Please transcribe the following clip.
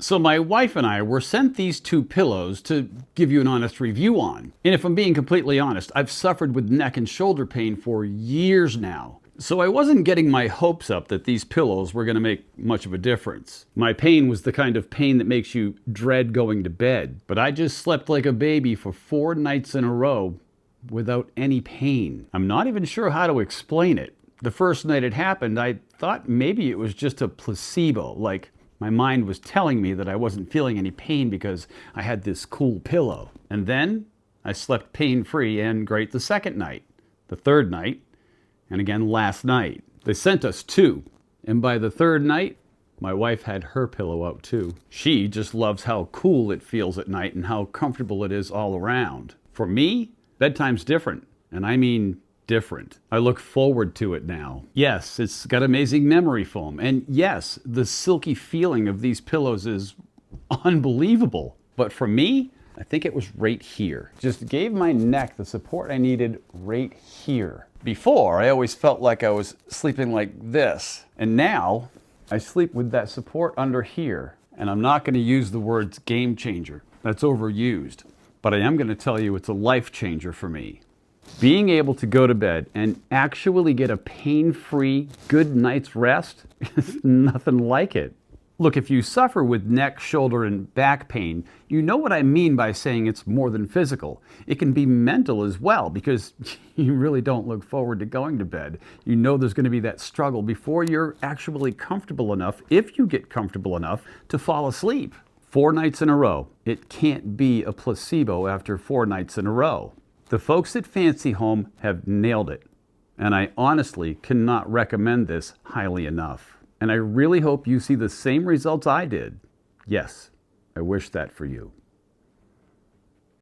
So my wife and I were sent these two pillows to give you an honest review on. And if I'm being completely honest, I've suffered with neck and shoulder pain for years now. So I wasn't getting my hopes up that these pillows were going to make much of a difference. My pain was the kind of pain that makes you dread going to bed. But I just slept like a baby for 4 nights in a row without any pain. I'm not even sure how to explain it. The first night it happened, I thought maybe it was just a placebo, like my mind was telling me that I wasn't feeling any pain because I had this cool pillow. And then I slept pain-free and great the second night, the third night, and again last night. They sent us 2, and by the third night, my wife had her pillow out too. She just loves how cool it feels at night and how comfortable it is all around. For me, bedtime's different, and I mean different. I look forward to it now. Yes, it's got amazing memory foam, and yes, the silky feeling of these pillows is unbelievable. But for me, I think it was right here. Just gave my neck the support I needed right here. Before, I always felt like I was sleeping like this, and now I sleep with that support under here. And I'm not going to use the words game changer. That's overused. But I am going to tell you it's a life changer for me. Being able to go to bed and actually get a pain-free, good night's rest is nothing like it. Look, if you suffer with neck, shoulder, and back pain, you know what I mean by saying it's more than physical. It can be mental as well, because you really don't look forward to going to bed. You know there's going to be that struggle before you're actually comfortable enough, if you get comfortable enough, to fall asleep. 4 nights in a row. It can't be a placebo after 4 nights in a row. The folks at Fancy Home have nailed it, and I honestly cannot recommend this highly enough. And I really hope you see the same results I did. Yes, I wish that for you.